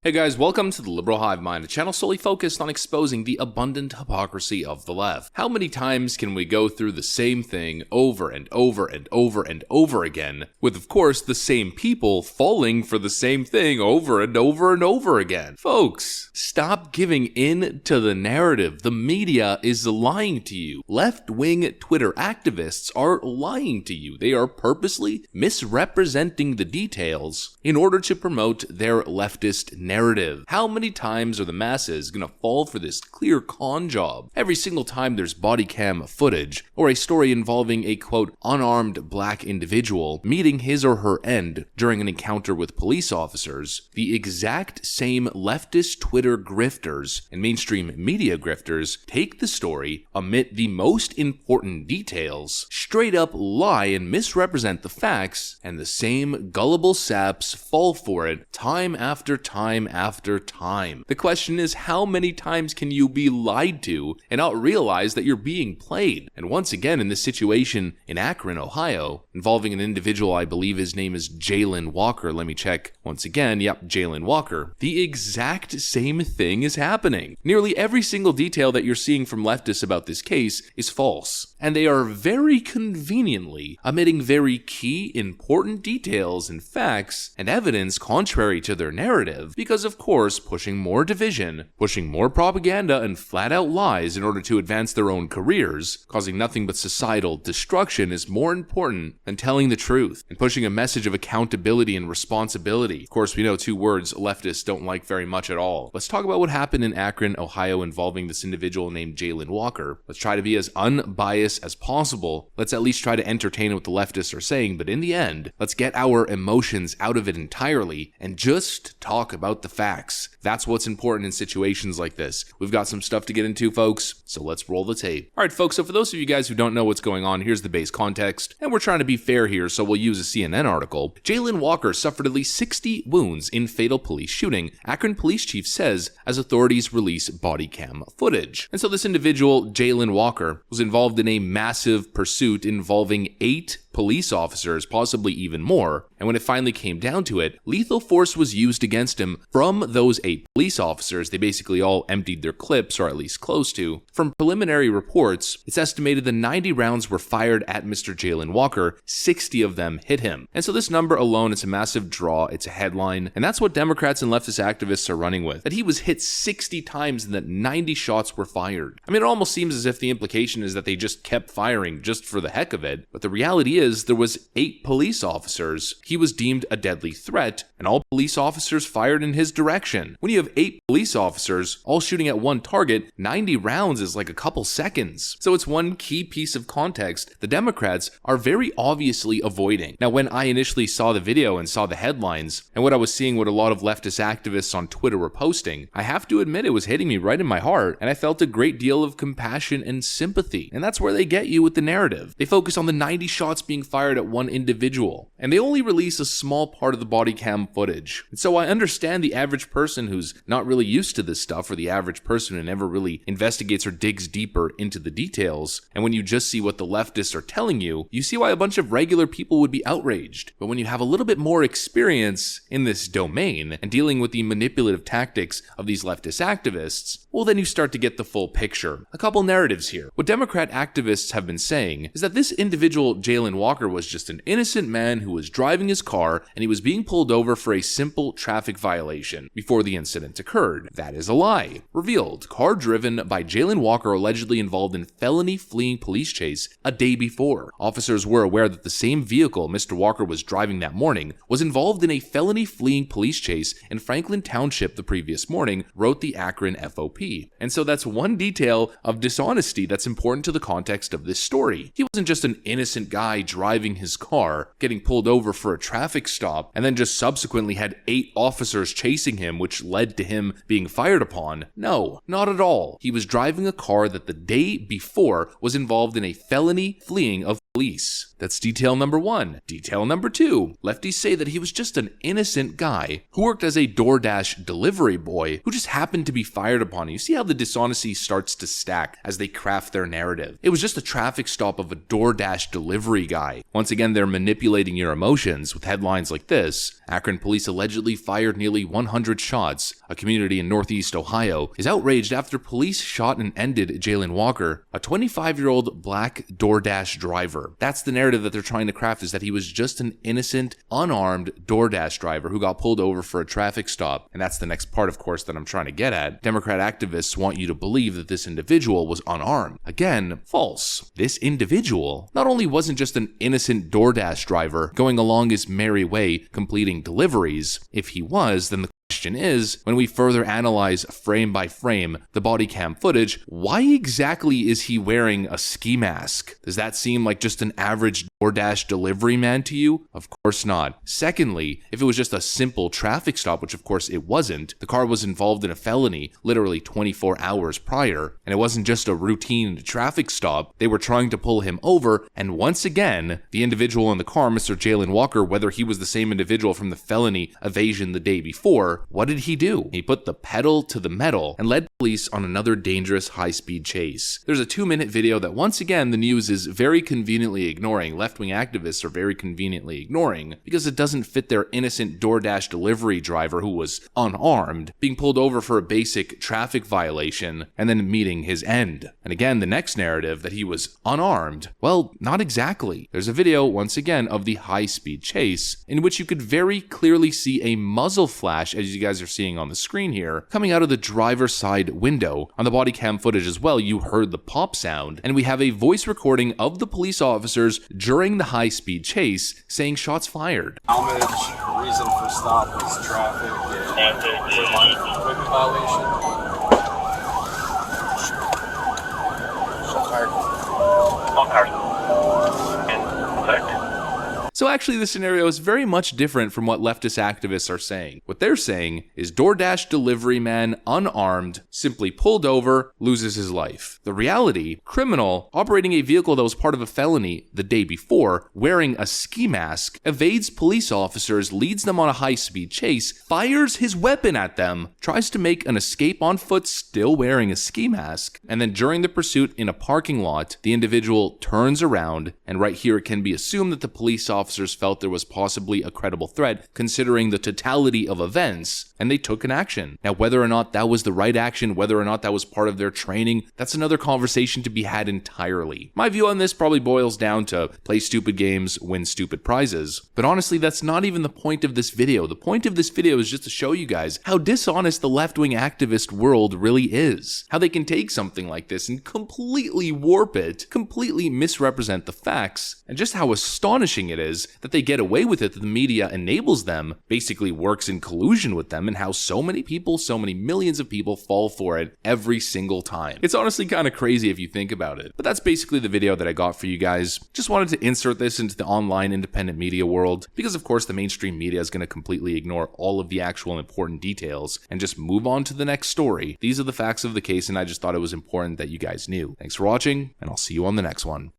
Hey guys, welcome to the Liberal Hive Mind, a channel solely focused on exposing the abundant hypocrisy of the left. How many times can we go through the same thing over and over and over and over again, with of course the same people falling for the same thing over and over and over again? Folks, stop giving in to the narrative. The media is lying to you. Left-wing Twitter activists are lying to you. They are purposely misrepresenting the details in order to promote their leftist narrative. How many times are the masses gonna fall for this clear con job? Every single time there's body cam footage or a story involving a quote unarmed black individual meeting his or her end during an encounter with police officers, the exact same leftist Twitter grifters and mainstream media grifters take the story, omit the most important details, straight up lie and misrepresent the facts, and the same gullible saps fall for it time after time after time. The question is, how many times can you be lied to and not realize that you're being played? And once again, in this situation in Akron, Ohio, involving an individual, I believe his name is Jayland Walker. Let me check once again. Yep, Jayland Walker. The exact same thing is happening. Nearly every single detail that you're seeing from leftists about this case is false. And they are very conveniently omitting very key, important details and facts and evidence contrary to their narrative, because of course pushing more division, pushing more propaganda and flat out lies in order to advance their own careers, causing nothing but societal destruction is more important than telling the truth and pushing a message of accountability and responsibility. Of course, we know two words leftists don't like very much at all. Let's talk about what happened in Akron, Ohio involving this individual named Jayland Walker. Let's try to be as unbiased as possible. Let's at least try to entertain what the leftists are saying, but in the end, let's get our emotions out of it entirely and just talk about the facts. That's what's important in situations like this. We've got some stuff to get into, folks, so let's roll the tape. Alright folks, so for those of you guys who don't know what's going on, here's the base context, and we're trying to be fair here, so we'll use a CNN article. Jayland Walker suffered at least 60 wounds in fatal police shooting, Akron police chief says, as authorities release body cam footage. And so this individual, Jayland Walker, was involved in a massive pursuit involving 8 police officers, possibly even more, and when it finally came down to it, lethal force was used against him from those 8 police officers. They basically all emptied their clips, or at least close to. From preliminary reports, it's estimated that 90 rounds were fired at Mr. Jayland Walker, 60 of them hit him. And so this number alone, it's a massive draw, it's a headline, and that's what Democrats and leftist activists are running with, that he was hit 60 times and that 90 shots were fired. I mean, it almost seems as if the implication is that they just kept firing just for the heck of it, but the reality is there was 8 police officers. He was deemed a deadly threat, and all police officers fired in his direction. When you have 8 police officers all shooting at one target, 90 rounds is like a couple seconds. So it's one key piece of context the Democrats are very obviously avoiding. Now, when I initially saw the video and saw the headlines, and what I was seeing what a lot of leftist activists on Twitter were posting, I have to admit it was hitting me right in my heart, and I felt a great deal of compassion and sympathy. And that's where they get you with the narrative. They focus on the 90 shots being fired at one individual, and they only release a small part of the body cam footage. And so I understand the average person who's not really used to this stuff, or the average person who never really investigates or digs deeper into the details, and when you just see what the leftists are telling you, you see why a bunch of regular people would be outraged. But when you have a little bit more experience in this domain and dealing with the manipulative tactics of these leftist activists, well, then you start to get the full picture. A couple narratives here. What Democrat activists have been saying is that this individual, Jayland Walker, was just an innocent man who was driving his car and he was being pulled over for a simple traffic violation before the incident occurred. That is a lie. Revealed, car driven by Jayland Walker allegedly involved in felony fleeing police chase a day before. Officers were aware that the same vehicle Mr. Walker was driving that morning was involved in a felony fleeing police chase in Franklin Township the previous morning, wrote the Akron FOP. And so that's one detail of dishonesty that's important to the context of this story. He wasn't just an innocent guy driving his car, getting pulled over for a traffic stop, and then just subsequently had 8 officers chasing him, which led to him being fired upon. No, not at all. He was driving a car that the day before was involved in a felony fleeing of police. That's detail number 1. Detail number 2. Lefties say that he was just an innocent guy who worked as a DoorDash delivery boy who just happened to be fired upon. You see how the dishonesty starts to stack as they craft their narrative. It was just a traffic stop of a DoorDash delivery guy guy. Once again, they're manipulating your emotions with headlines like this: Akron police allegedly fired nearly 100 shots. A community in Northeast Ohio is outraged after police shot and ended Jayland Walker, a 25-year-old black DoorDash driver. That's the narrative that they're trying to craft, is that he was just an innocent, unarmed DoorDash driver who got pulled over for a traffic stop. And that's the next part, of course, that I'm trying to get at. Democrat activists want you to believe that this individual was unarmed. Again, false. This individual not only wasn't just an innocent DoorDash driver going along his merry way completing deliveries. If he was, then the question is, when we further analyze frame by frame the body cam footage, why exactly is he wearing a ski mask? Does that seem like just an average DoorDash delivery man to you? Of course not. Secondly, if it was just a simple traffic stop, which of course it wasn't, the car was involved in a felony literally 24 hours prior, and it wasn't just a routine traffic stop. They were trying to pull him over, and once again, the individual in the car, Mr. Jayland Walker, whether he was the same individual from the felony evasion the day before, what did he do? He put the pedal to the metal and led police on another dangerous high-speed chase. There's a 2-minute video that once again the news is very conveniently ignoring, left-wing activists are very conveniently ignoring, because it doesn't fit their innocent DoorDash delivery driver who was unarmed, being pulled over for a basic traffic violation and then meeting his end. And again, the next narrative that he was unarmed, well, not exactly. There's a video once again of the high-speed chase in which you could very clearly see a muzzle flash, as you guys are seeing on the screen here, coming out of the driver's side window. On the body cam footage as well, you heard the pop sound, and we have a voice recording of the police officers during the high-speed chase saying shots fired. Salvage, reason for stop was traffic and equipment violation. Shots fired. All cars. In effect. So actually the scenario is very much different from what leftist activists are saying. What they're saying is DoorDash delivery man, unarmed, simply pulled over, loses his life. The reality, criminal operating a vehicle that was part of a felony the day before, wearing a ski mask, evades police officers, leads them on a high-speed chase, fires his weapon at them, tries to make an escape on foot still wearing a ski mask, and then during the pursuit in a parking lot, the individual turns around, and right here it can be assumed that the police officers felt there was possibly a credible threat considering the totality of events, and they took an action. Now, whether or not that was the right action, whether or not that was part of their training, that's another conversation to be had entirely. My view on this probably boils down to play stupid games, win stupid prizes. But honestly, that's not even the point of this video. The point of this video is just to show you guys how dishonest the left-wing activist world really is. How they can take something like this and completely warp it, completely misrepresent the facts, and just how astonishing it is that they get away with it, that the media enables them, basically works in collusion with them, and how so many people, so many millions of people fall for it every single time. It's honestly kind of crazy if you think about it. But that's basically the video that I got for you guys. Just wanted to insert this into the online independent media world, because of course the mainstream media is going to completely ignore all of the actual important details and just move on to the next story. These are the facts of the case, and I just thought it was important that you guys knew. Thanks for watching, and I'll see you on the next one.